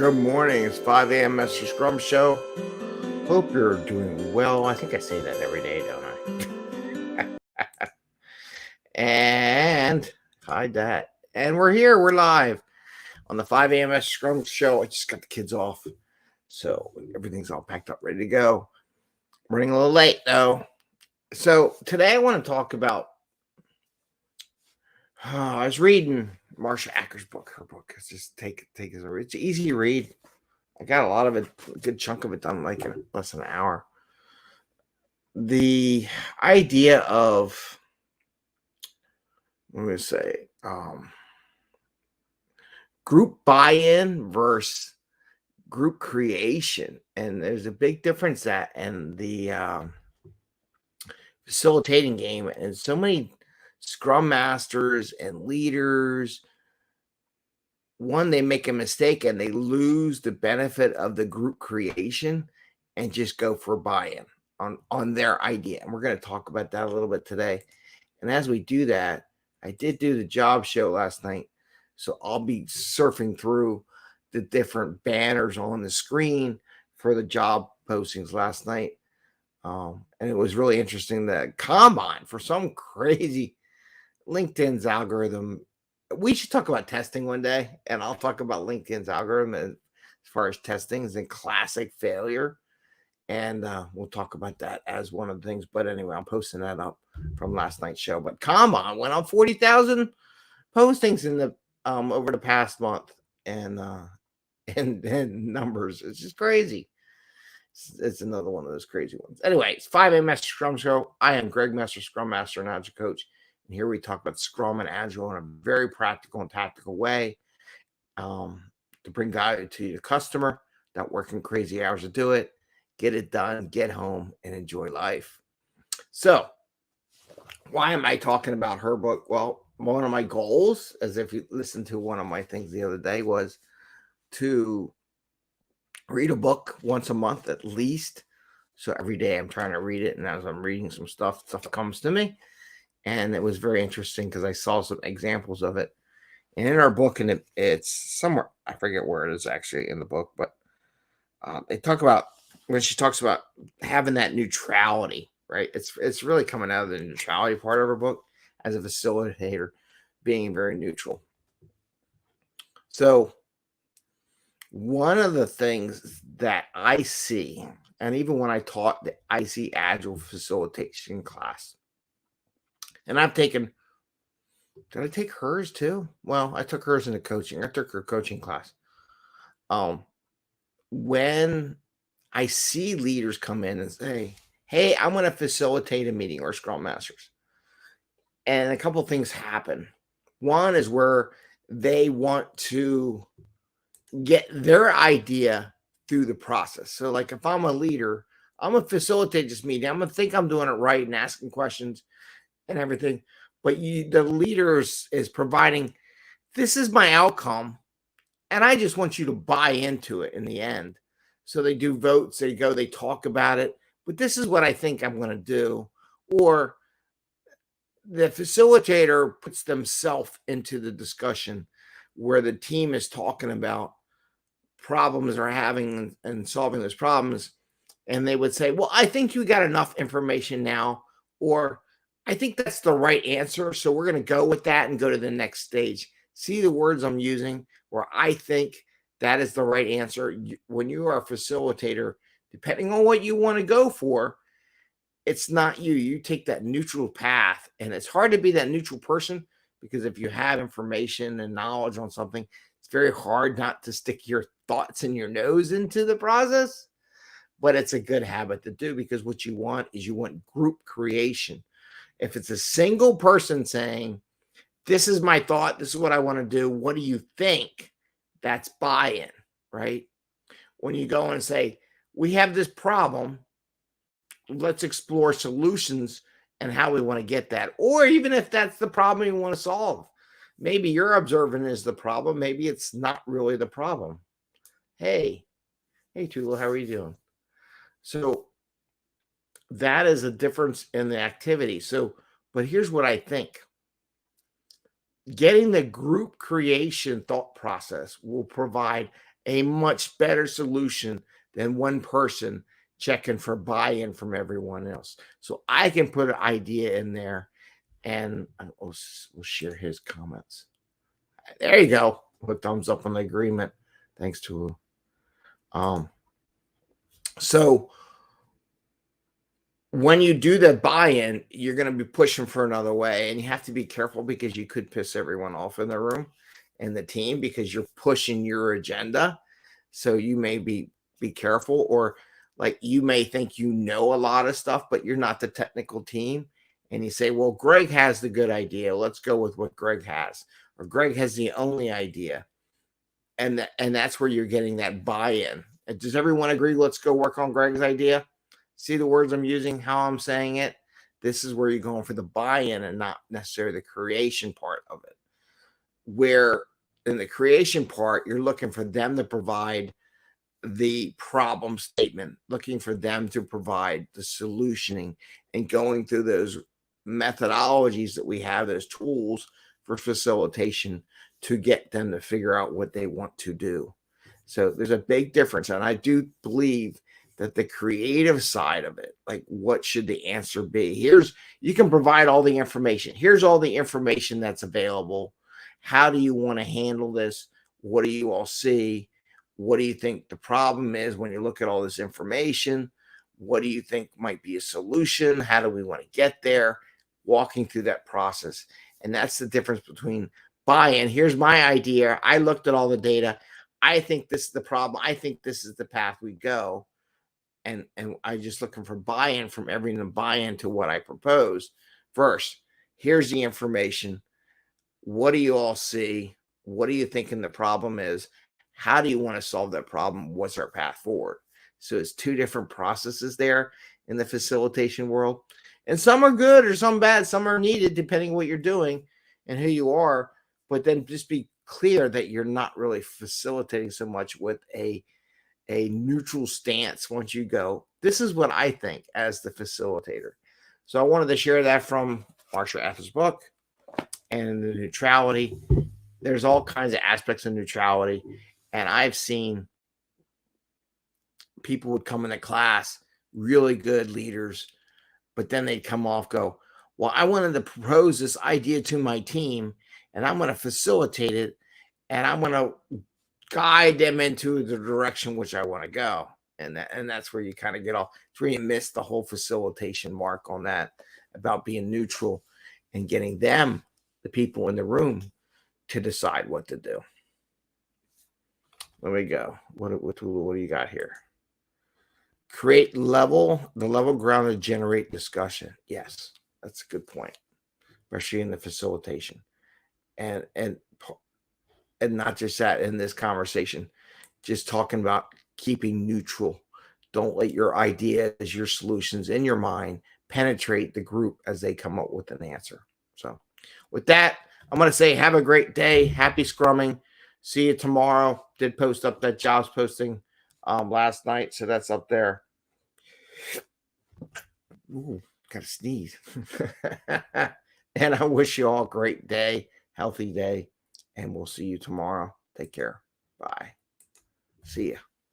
Good morning. It's 5 a.m. Mester Scrum Show. Hope you're doing well. I think I say that every day, don't I? And hide that. And we're here. We're live on the 5 a.m. Mester Scrum Show. I just got the kids off, so everything's all packed up, ready to go. Running a little late, though. So today I want to talk about I was reading Marsha Acker's book. Her book. It's just take it as a it's an easy read. I got a lot of it, a good chunk of it done like in less than an hour. The idea of, let me say, group buy-in versus group creation, and there's a big difference that in the facilitating game, and so many Scrum masters and leaders, one, they make a mistake and they lose the benefit of the group creation and just go for buy-in on their idea. And we're going to talk about that a little bit today. And as we do that, I did do the job show last night, so I'll be surfing through the different banners on the screen for the job postings last night. And it was really interesting that Combine, for some crazy LinkedIn's algorithm. We should talk about testing one day, and I'll talk about LinkedIn's algorithm as far as testing is a classic failure. And we'll talk about that as one of the things. But anyway, I'm posting that up from last night's show. But Combine went on 40,000 postings in the over the past month, and numbers. It's just crazy. It's another one of those crazy ones. Anyway, it's 5 a.m. Mester Scrum Show. I am Greg Mester, Scrum Master and Agile Coach. And here we talk about Scrum and Agile in a very practical and tactical way to bring value to your customer, not working crazy hours to do it. Get it done, get home, and enjoy life. So why am I talking about her book? Well, one of my goals, as if you listened to one of my things the other day, was to read a book once a month at least. So every day I'm trying to read it, and as I'm reading some stuff comes to me. And it was very interesting because I saw some examples of it. And in our book, and it's somewhere, I forget where it is actually in the book, but they talk about, when she talks about having that neutrality, right? It's really coming out of the neutrality part of her book as a facilitator, being very neutral. So one of the things that I see, and even when I taught the IC Agile facilitation class, and I've taken, did I take hers too? Well, I took hers in the coaching. I took her coaching class. When I see leaders come in and say, hey, I'm going to facilitate a meeting, or Scrum Masters, and a couple of things happen. One is where they want to get their idea through the process. So like if I'm a leader, I'm going to facilitate this meeting. I'm going to think I'm doing it right and asking questions and everything. But the leaders is providing, this is my outcome, and I just want you to buy into it in the end. So they do votes, they talk about it, but this is what I think I'm going to do. Or the facilitator puts themselves into the discussion where the team is talking about problems they're having and solving those problems. And they would say, well, I think you got enough information now, or I think that's the right answer, so we're going to go with that and go to the next stage. See the words I'm using, where I think that is the right answer. When you are a facilitator, depending on what you want to go for, it's not you. You take that neutral path, and it's hard to be that neutral person because if you have information and knowledge on something, it's very hard not to stick your thoughts and your nose into the process. But it's a good habit to do, because what you want is you want group creation. If it's a single person saying, this is my thought, this is what I want to do, what do you think? That's buy-in, right? When you go and say, we have this problem, let's explore solutions and how we want to get that. Or even if that's the problem you want to solve, maybe you're observing is the problem, maybe it's not really the problem. Hey Tula, how are you doing? So that is a difference in the activity. So, but here's what I think. Getting the group creation thought process will provide a much better solution than one person checking for buy-in from everyone else. So I can put an idea in there, and we'll share his comments. There you go. Put thumbs up on the agreement. Thanks to so when you do the buy-in, you're going to be pushing for another way, and you have to be careful because you could piss everyone off in the room and the team because you're pushing your agenda. So you may be careful, or like you may think you know a lot of stuff, but you're not the technical team. And you say, well, Greg has the good idea. Let's go with what Greg has. Or Greg has the only idea. And that's where you're getting that buy-in. Does everyone agree? Let's go work on Greg's idea. See the words I'm using, how I'm saying it? This is where you're going for the buy-in and not necessarily the creation part of it. Where in the creation part, you're looking for them to provide the problem statement, looking for them to provide the solutioning, and going through those methodologies that we have, those tools for facilitation to get them to figure out what they want to do. So there's a big difference. And I do believe that the creative side of it, like what should the answer be? You can provide all the information. Here's all the information that's available. How do you want to handle this? What do you all see? What do you think the problem is when you look at all this information? What do you think might be a solution? How do we want to get there? Walking through that process. And that's the difference between buy-in. Here's my idea. I looked at all the data. I think this is the problem. I think this is the path we go. And I'm just looking for buy-in from everyone to buy into what I proposed. First, here's the information. What do you all see? What are you thinking the problem is? How do you want to solve that problem? What's our path forward? So it's two different processes there in the facilitation world. And some are good or some bad. Some are needed depending on what you're doing and who you are. But then just be clear that you're not really facilitating so much with a neutral stance once you go, this is what I think as the facilitator. So I wanted to share that from Marsha Eff's book and the neutrality. There's all kinds of aspects of neutrality. And I've seen people would come into class, really good leaders, but then they'd come off, go, well, I wanted to propose this idea to my team, and I'm going to facilitate it, and I'm going to guide them into the direction which I want to go. And that's where you kind of get off. It's where you miss the whole facilitation mark on that, about being neutral and getting them, the people in the room, to decide what to do. There we go. What do you got here? Create the level ground to generate discussion. Yes, that's a good point, especially in the facilitation. And not just that in this conversation, just talking about keeping neutral. Don't let your ideas, your solutions in your mind penetrate the group as they come up with an answer. So with that, I'm going to say have a great day. Happy scrumming. See you tomorrow. Did post up that jobs posting last night, so that's up there. Ooh, got to sneeze. And I wish you all a great day, healthy day, and we'll see you tomorrow. Take care. Bye. See ya.